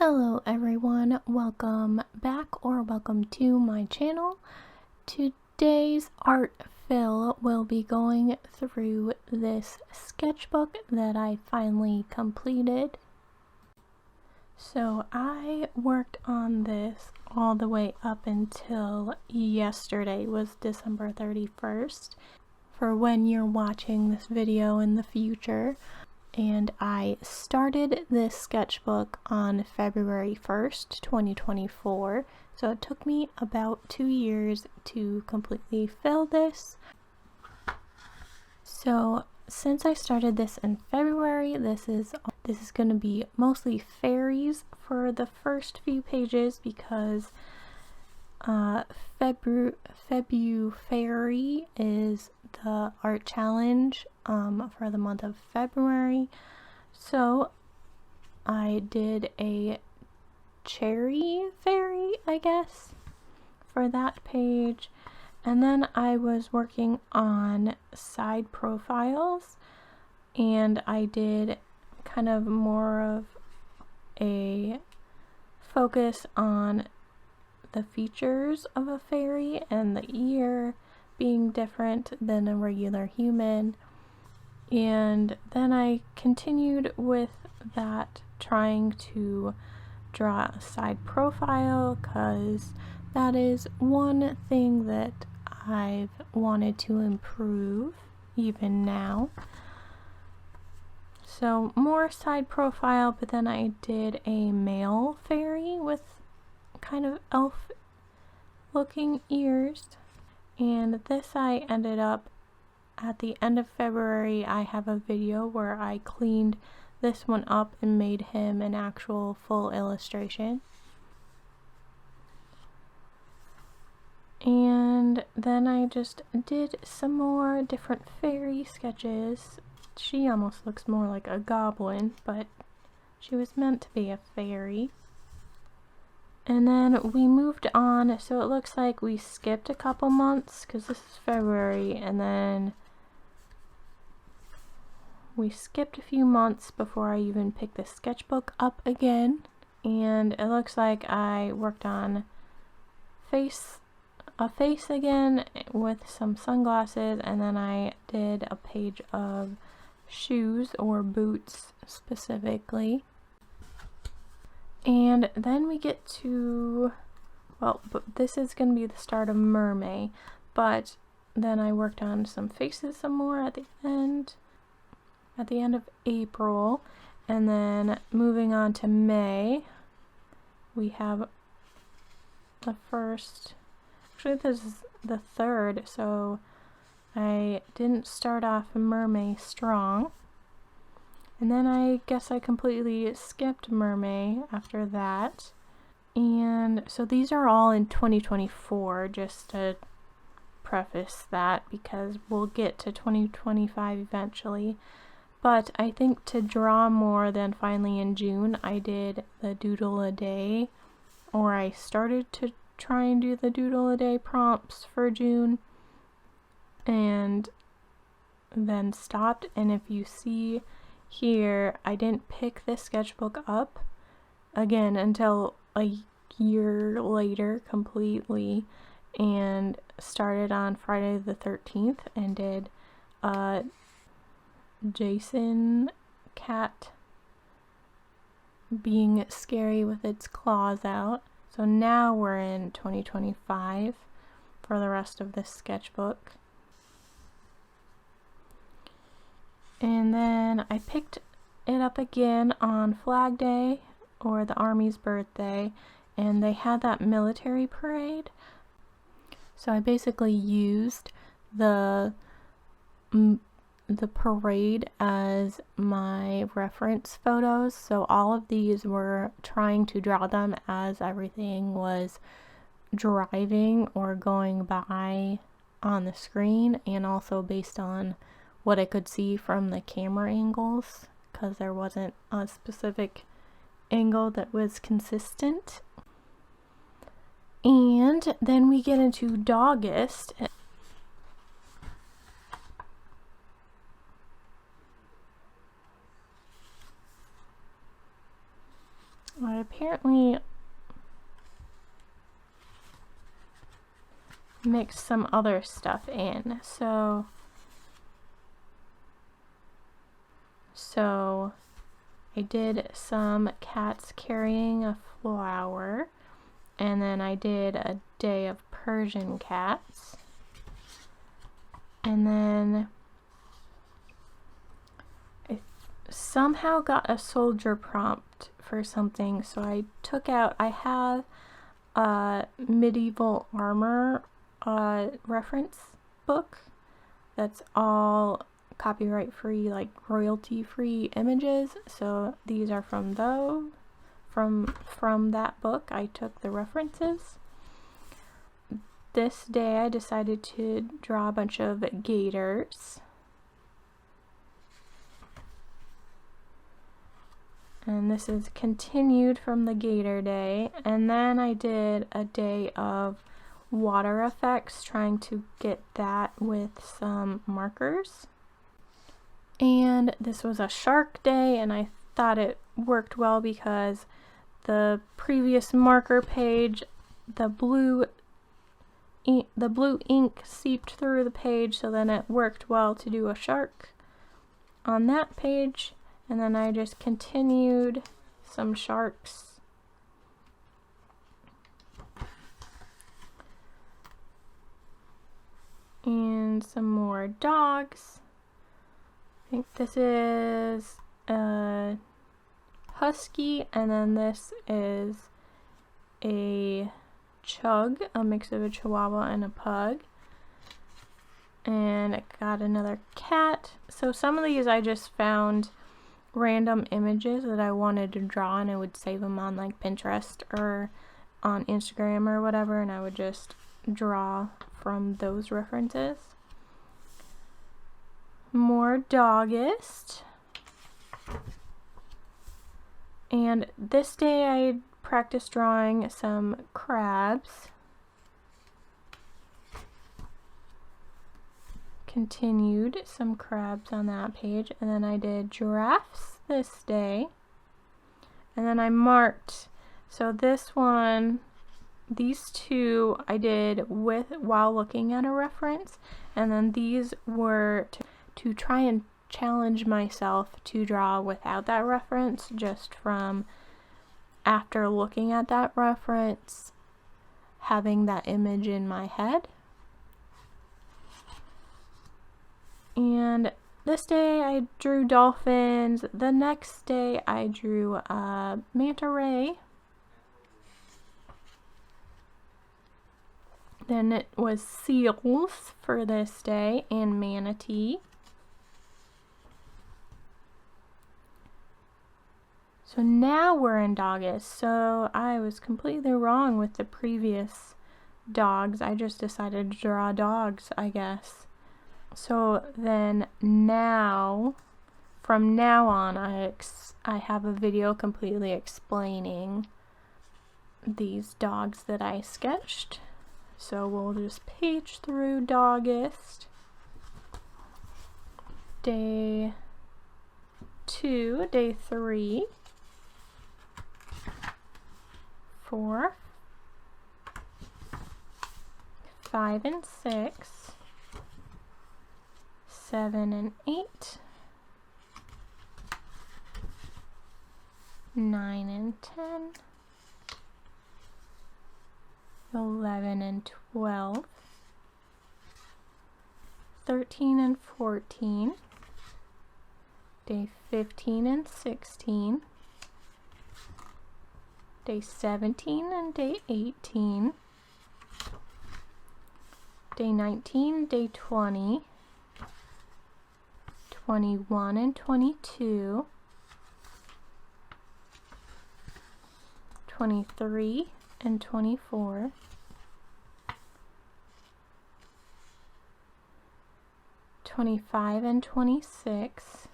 Hello everyone, welcome back or welcome to my channel. Today's art fill will be going through this sketchbook that I finally completed. So I worked on this all the way up until yesterday, was December 31st, for when you're watching this video in the future. And I started this sketchbook on February 1st, 2024. So it took me about 2 years to completely fill this. So since I started this in February, this is going to be mostly fairies for the first few pages because February is the art challenge for the month of February. So I did a cherry fairy, I guess, for that page. And then I was working on side profiles, and I did kind of more of a focus on the features of a fairy and the ear being different than a regular human. And then I continued with that, trying to draw a side profile, because that is one thing that I've wanted to improve even now. So more side profile, but then I did a male fairy with kind of elf looking ears, and this I ended up at the end of February. I have a video where I cleaned this one up and made him an actual full illustration. And then I just did some more different fairy sketches. She almost looks more like a goblin, but she was meant to be a fairy. And then we moved on, so it looks like we skipped a couple months because this is February, and then we skipped a few months before I even picked the sketchbook up again. And it looks like I worked on a face again with some sunglasses, and then I did a page of shoes or boots specifically. And then we get to, well, this is going to be the start of Mermaid, but then I worked on some faces some more at the end of April. And then moving on to May, we have the first, actually this is the third, so I didn't start off Mermaid strong. And then I guess I completely skipped Mermaid after that. And so these are all in 2024, just to preface that, because we'll get to 2025 eventually. But I think to draw more, than finally in June I did the doodle a day, or I started to try and do the doodle a day prompts for June and then stopped. And if you see here, I didn't pick this sketchbook up again until a year later completely, and started on Friday the 13th and did Jason cat being scary with its claws out. So now we're in 2025 for the rest of this sketchbook. And then I picked it up again on Flag Day, or the Army's birthday, and they had that military parade. So I basically used the parade as my reference photos. So all of these were trying to draw them as everything was driving or going by on the screen, and also based on what I could see from the camera angles, because there wasn't a specific angle that was consistent. And then we get into August. I apparently mixed some other stuff in. So I did some cats carrying a flower, and then I did a day of Persian cats, and then I somehow got a soldier prompt for something, so I took out, I have a medieval armor reference book that's all copyright free, like royalty free images, so these are from those, from that book. I took the references. This day I decided to draw a bunch of gators, and this is continued from the gator day. And then I did a day of water effects, trying to get that with some markers. And this was a shark day, and I thought it worked well because the previous marker page, the blue ink seeped through the page, so then it worked well to do a shark on that page. And then I just continued some sharks. And some more dogs. I think this is a husky, and then this is a chug, a mix of a chihuahua and a pug. And I got another cat. So some of these I just found random images that I wanted to draw, and I would save them on like Pinterest or on Instagram or whatever, and I would just draw from those references. More Dogist. And this day I practiced drawing some crabs. Continued some crabs on that page, and then I did giraffes this day. And then I marked, so this one, these two I did while looking at a reference, and then these were to try and challenge myself to draw without that reference, just from after looking at that reference, having that image in my head. And this day I drew dolphins. The next day I drew a manta ray. Then it was seals for this day and manatee. So now we're in Dogist. So I was completely wrong with the previous dogs. I just decided to draw dogs, I guess. So then now, from now on, I have a video completely explaining these dogs that I sketched. So we'll just page through Dogist. Day 2, day 3, 4, 5 and 6, 7 and 8, 9 and 10, 11 and 12, 13 and 14, day 15 and 16, day 17 and day 18, day 19, day 20, 21 and 22, 23 and 24, 25 and 26,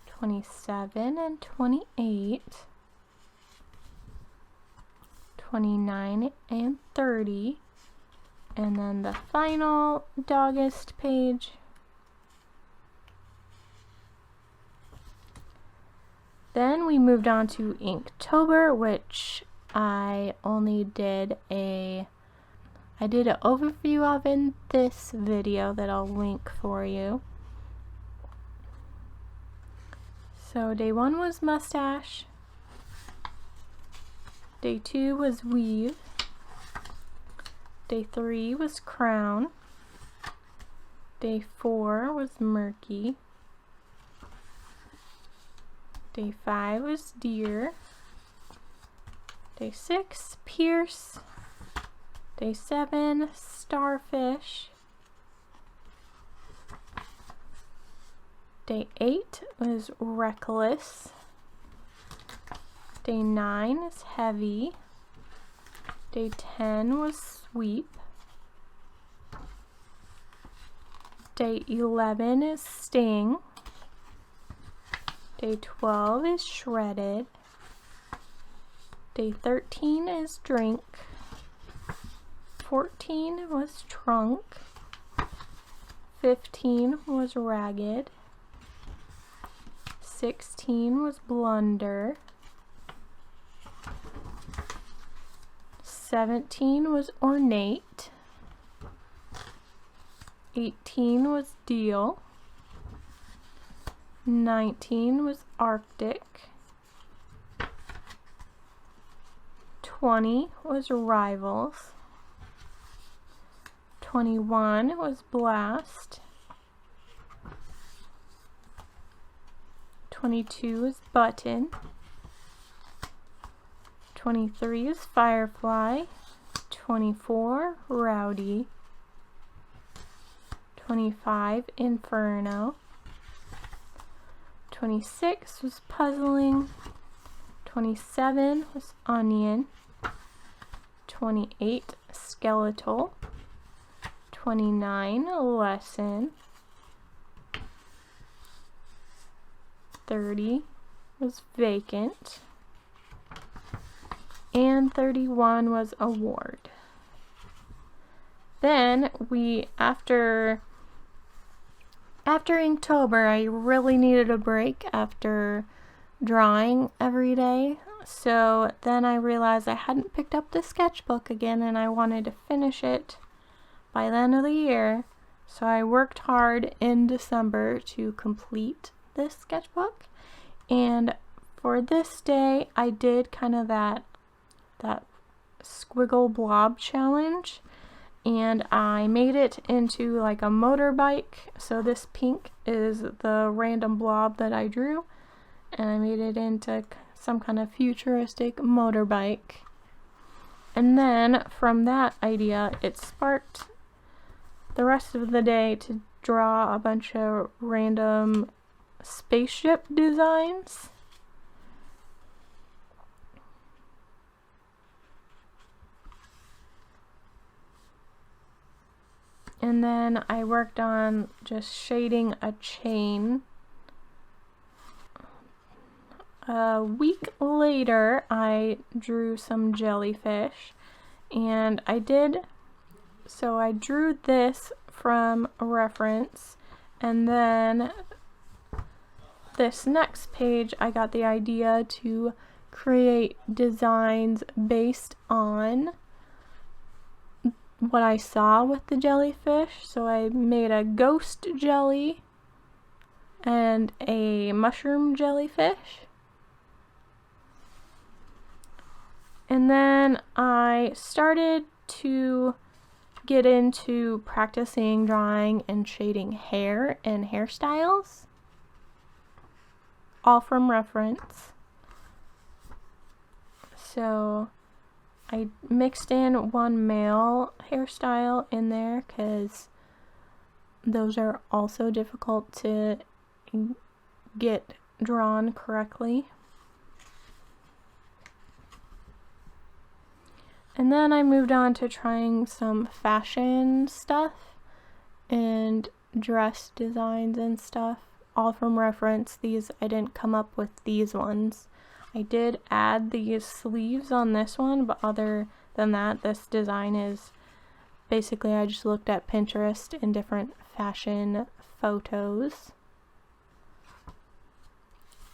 27 and 28, 29 and 30, and then the final Dogist page. Then we moved on to Inktober, which I only did an overview of in this video that I'll link for you. So day 1 was mustache, day 2 was weave, day 3 was crown, day 4 was murky, day 5 was deer, day 6 pierce, day 7 starfish, day 8 was reckless, day 9 is heavy, day 10 was sweep, day 11 is sting, day 12 is shredded, day 13 is drink, 14 was trunk, 15 was ragged, 16 was blunder, 17 was ornate, 18 was deal, 19 was arctic, 20 was rivals, 21 was blast, 22 is button, 23 is firefly, 24 rowdy, 25 inferno, 26 was puzzling, 27 was onion, 28 skeletal, 29 lesson, 30 was vacant, and 31 was award. Then after Inktober, I really needed a break after drawing every day. So then I realized I hadn't picked up the sketchbook again and I wanted to finish it by the end of the year. So I worked hard in December to complete this sketchbook. And for this day, I did kind of that squiggle blob challenge. And I made it into like a motorbike. So this pink is the random blob that I drew. And I made it into some kind of futuristic motorbike. And then from that idea, it sparked the rest of the day to draw a bunch of random spaceship designs. And then I worked on just shading a chain. A week later, I drew some jellyfish, and I drew this from a reference, and then this next page, I got the idea to create designs based on what I saw with the jellyfish. So I made a ghost jelly and a mushroom jellyfish. And then I started to get into practicing drawing and shading hair and hairstyles, all from reference. So I mixed in one male hairstyle in there because those are also difficult to get drawn correctly. And then I moved on to trying some fashion stuff and dress designs and stuff, all from reference. These, I didn't come up with these ones. I did add these sleeves on this one, but other than that, this design is basically I just looked at Pinterest and different fashion photos.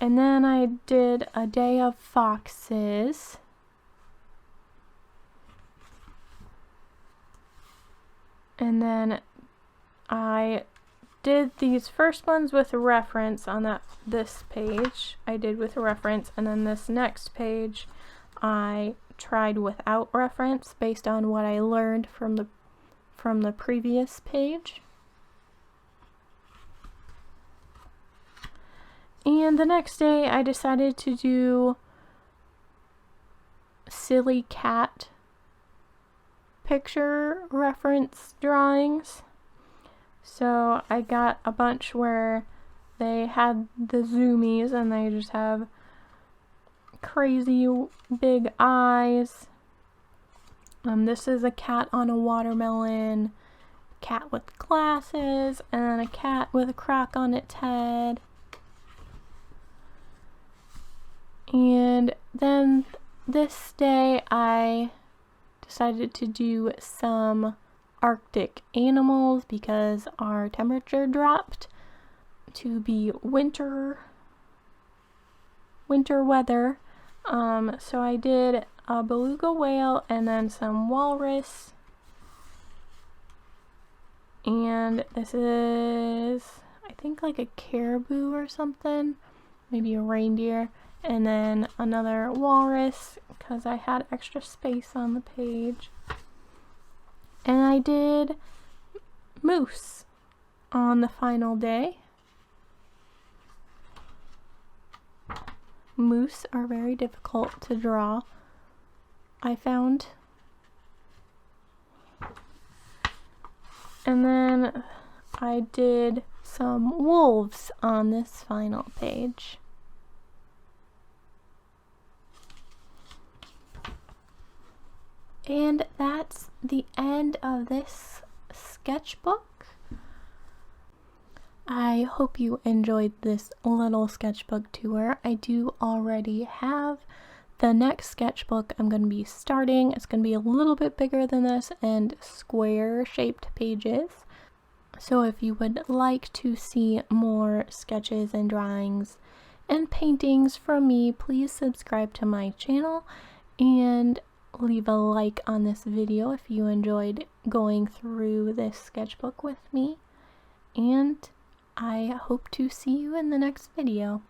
And then I did a day of foxes. And then I did these first ones with a reference on this page. I did with a reference, and then this next page I tried without reference based on what I learned from the previous page. And the next day I decided to do silly cat picture reference drawings. So I got a bunch where they had the zoomies and they just have crazy big eyes. This is a cat on a watermelon, cat with glasses, and then a cat with a crock on its head. And then this day I decided to do some Arctic animals because our temperature dropped to be winter weather. So I did a beluga whale and then some walrus. And this is, I think, like a caribou or something, maybe a reindeer. And then another walrus because I had extra space on the page. And I did moose on the final day. Moose are very difficult to draw, I found. And then I did some wolves on this final page. And that's the end of this sketchbook. I hope you enjoyed this little sketchbook tour. I do already have the next sketchbook I'm going to be starting. It's going to be a little bit bigger than this and square shaped pages. So if you would like to see more sketches and drawings and paintings from me, please subscribe to my channel and leave a like on this video if you enjoyed going through this sketchbook with me. And I hope to see you in the next video.